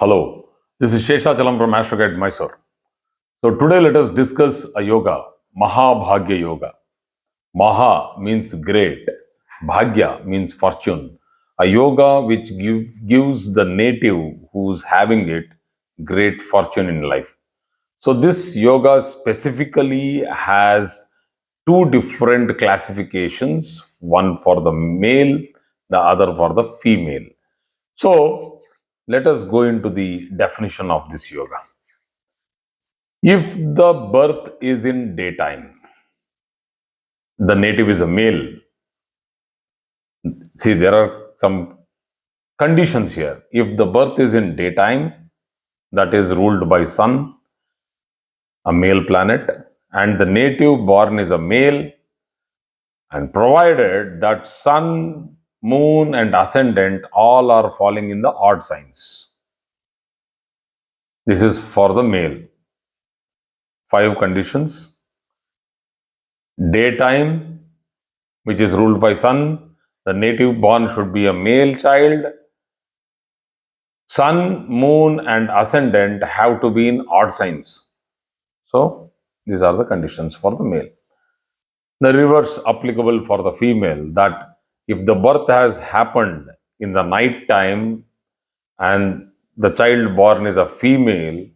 Hello, this is Sheshachalam from Astroguide Mysore. So today let us discuss a yoga, Mahabhagyayoga. Maha means great, Bhagya means fortune. A yoga which gives the native who's having it great fortune in life. So this yoga specifically has two different classifications, one for the male, the other for the female. So let us go into the definition of this yoga. If the birth is in daytime, the native is a male. See, there are some conditions here. If the birth is in daytime, that is ruled by sun, a male planet, and the native born is a male, and provided that sun, moon, and ascendant all are falling in the odd signs. This is for the male. 5 conditions. Daytime, which is ruled by sun, the native born should be a male child. Sun, moon, and ascendant have to be in odd signs. So, these are the conditions for the male. The reverse applicable for the female, that if the birth has happened in the night time and the child born is a female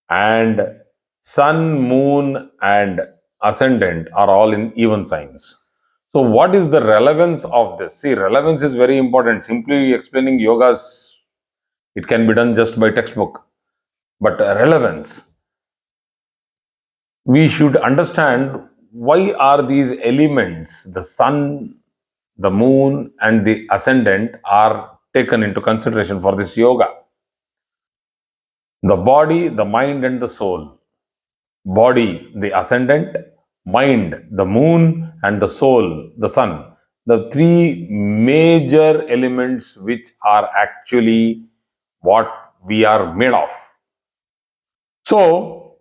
and sun, moon, and ascendant are all in even signs. So, what is the relevance of this? See, relevance is very important. Simply explaining yogas, it can be done just by textbook. But relevance, we should understand why are these elements, the sun, the moon, and the ascendant, are taken into consideration for this yoga. The body, the mind, and the soul. Body, the ascendant, mind, the moon, and the soul, the sun. The 3 major elements which are actually what we are made of. So,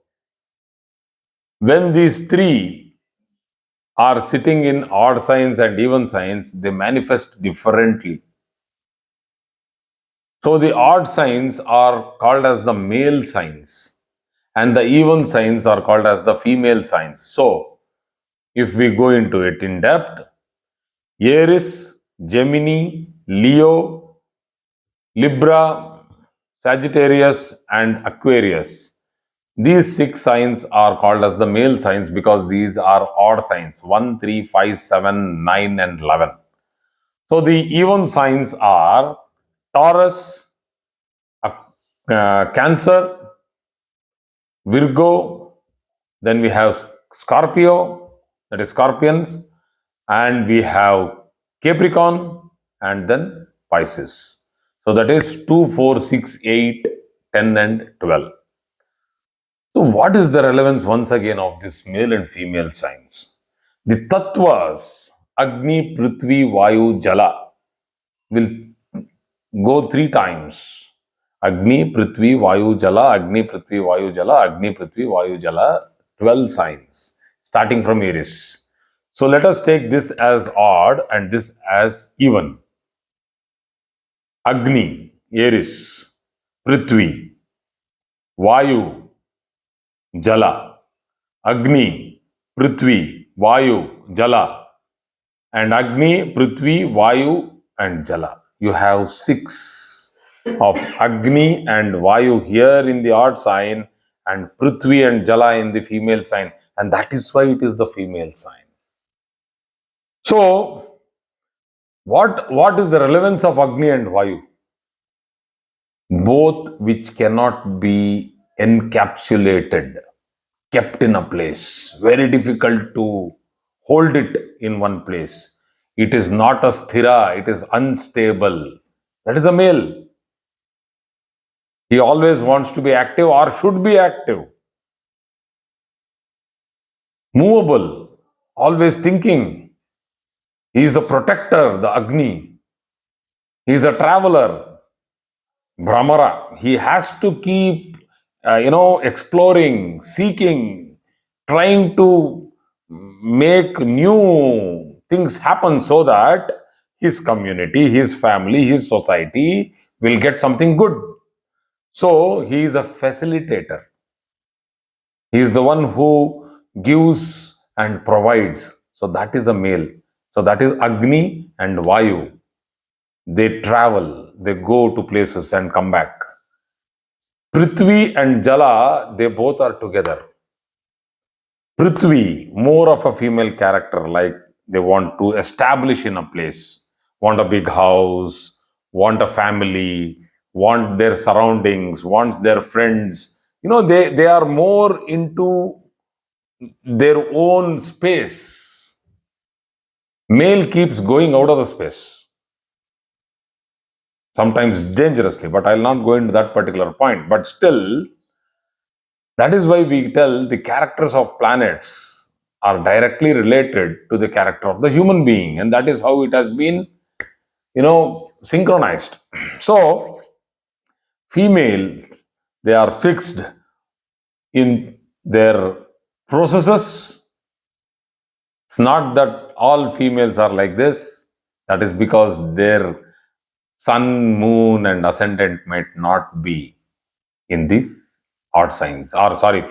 when these 3 are sitting in odd signs and even signs, they manifest differently. So, the odd signs are called as the male signs, and the even signs are called as the female signs. So, if we go into it in depth, Aries, Gemini, Leo, Libra, Sagittarius, and Aquarius. These 6 signs are called as the male signs because these are odd signs 1, 3, 5, 7, 9, and 11. So the even signs are Taurus, Cancer, Virgo, then we have Scorpio, that is Scorpions, and we have Capricorn, and then Pisces. So that is 2, 4, 6, 8, 10, and 12. So what is the relevance once again of this male and female signs? The Tatvas, Agni, Prithvi, Vayu, Jala, will go 3 times. Agni, Prithvi, Vayu, Jala, Agni, Prithvi, Vayu, Jala, Agni, Prithvi, Vayu, Jala, 12 signs, starting from Aries. So let us take this as odd and this as even. Agni, Aries, Prithvi, Vayu, Jala, Agni, Prithvi, Vayu, Jala, and Agni, Prithvi, Vayu, and Jala. You have 6 of Agni and Vayu here in the odd sign, and Prithvi and Jala in the female sign, and that is why it is the female sign. So, what is the relevance of Agni and Vayu? Both which cannot be encapsulated, kept in a place, very difficult to hold it in one place. It is not a sthira, it is unstable. That is a male. He always wants to be active or should be active. Movable, always thinking. He is a protector, the Agni. He is a traveler, Brahmara. He has to keep, exploring, seeking, trying to make new things happen so that his community, his family, his society will get something good. So he is a facilitator. He is the one who gives and provides. So that is a male. So that is Agni and Vayu. They travel, they go to places and come back. Prithvi and Jala, they both are together. Prithvi, more of a female character, like they want to establish in a place, want a big house, want a family, want their surroundings, wants their friends. They are more into their own space. Male keeps going out of the space, sometimes dangerously, but I'll not go into that particular point. But still, that is why we tell the characters of planets are directly related to the character of the human being, and that is how it has been, synchronized. So, females, they are fixed in their processes. It's not that all females are like this. That is because their sun, moon, and ascendant might not be in the odd signs, or sorry,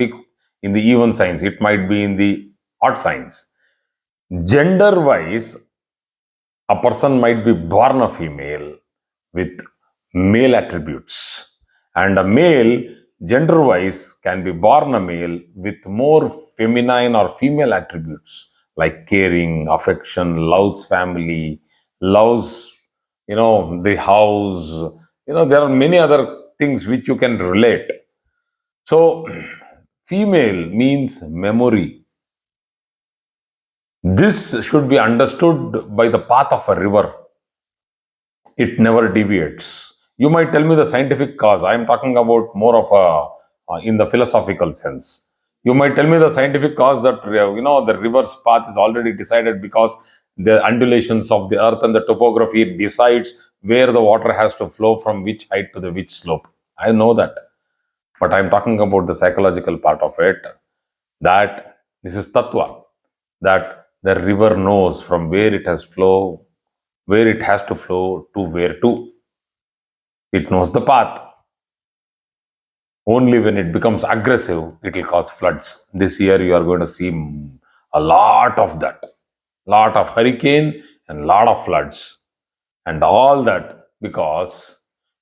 in the even signs. It might be in the odd signs. Gender wise, a person might be born a female with male attributes, and a male, gender wise, can be born a male with more feminine or female attributes like caring, affection, loves family, loves, the house. There are many other things which you can relate. So, female means memory. This should be understood by the path of a river. It never deviates. You might tell me the scientific cause. I am talking about more of in the philosophical sense. You might tell me the scientific cause that the river's path is already decided because the undulations of the earth and the topography decides where the water has to flow from which height to the which slope. I know that, but I am talking about the psychological part of it. That this is Tattva, that the river knows from where it has flow, where it has to flow to where to. It knows the path. Only when it becomes aggressive, it will cause floods. This year, you are going to see a lot of that, lot of hurricane and lot of floods, and all that because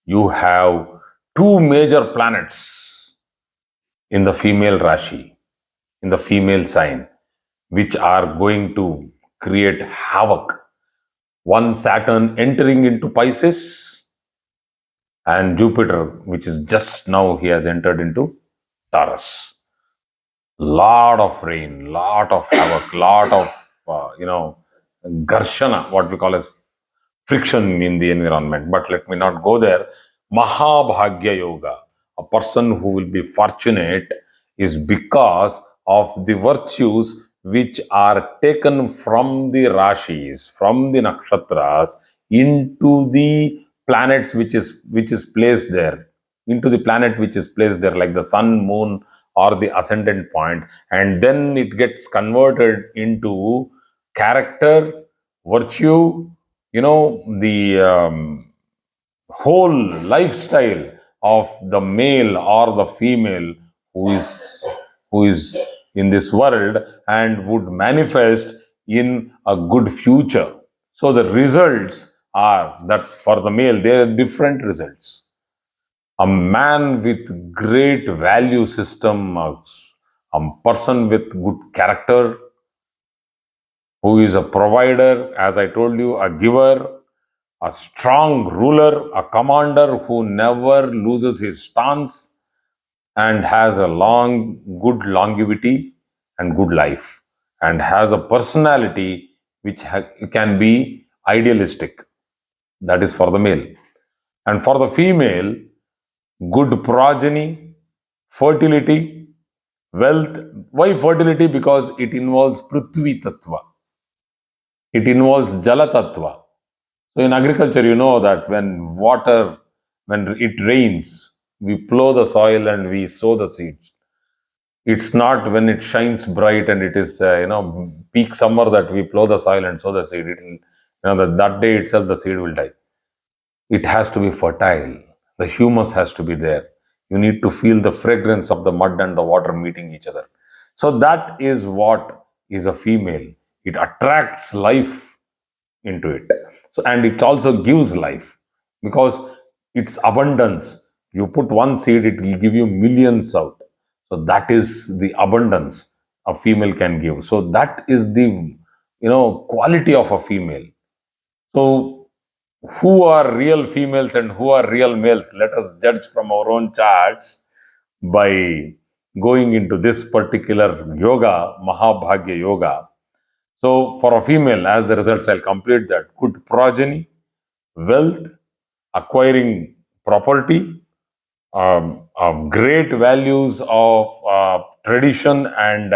you have two major planets in the female Rashi, in the female sign, which are going to create havoc. One, Saturn entering into Pisces, and Jupiter, which is just now he has entered into Taurus. Lot of rain, lot of havoc, lot of garshana, what we call as friction in the environment. But let me not go there. Mahabhagyayoga, a person who will be fortunate is because of the virtues which are taken from the rashis, from the nakshatras, into the planets which is placed there, into the planet which is placed there, like the sun, moon, or the ascendant point, and then it gets converted into character, virtue, the whole lifestyle of the male or the female who is in this world and would manifest in a good future. So the results are that for the male, there are different results. A man with great value system, a person with good character, who is a provider, as I told you, a giver, a strong ruler, a commander who never loses his stance and has a good longevity and good life, and has a personality which can be idealistic. That is for the male. And for the female, good progeny, fertility, wealth. Why fertility? Because it involves Prithvi Tattva. It involves Jala Tattva. So in agriculture, you know that when it rains, we plow the soil and we sow the seeds. It's not when it shines bright and it is, peak summer that we plow the soil and sow the seed. That day itself the seed will die. It has to be fertile. The humus has to be there. You need to feel the fragrance of the mud and the water meeting each other. So that is what is a female. It attracts life into it. So, and it also gives life because it's abundance. You put one seed, it will give you millions out. So that is the abundance a female can give. So that is the quality of a female. So who are real females and who are real males? Let us judge from our own charts by going into this particular yoga, Mahabhagya Yoga. So for a female, as the results, I'll complete that. Good progeny, wealth, acquiring property, great values of tradition and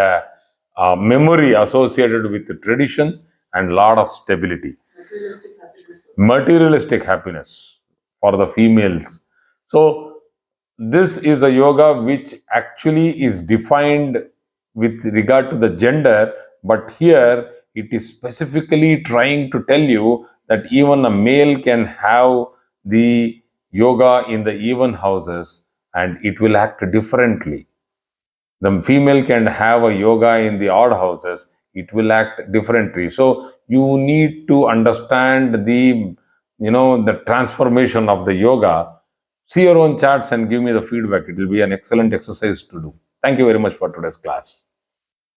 memory associated with the tradition, and lot of stability. Materialistic happiness for the females. So this is a yoga which actually is defined with regard to the gender, but here it is specifically trying to tell you that even a male can have the yoga in the even houses and it will act differently. The female can have a yoga in the odd houses, it will act differently. So you need to understand the transformation of the yoga. See your own charts and give me the feedback. It will be an excellent exercise to do. Thank you very much for today's class.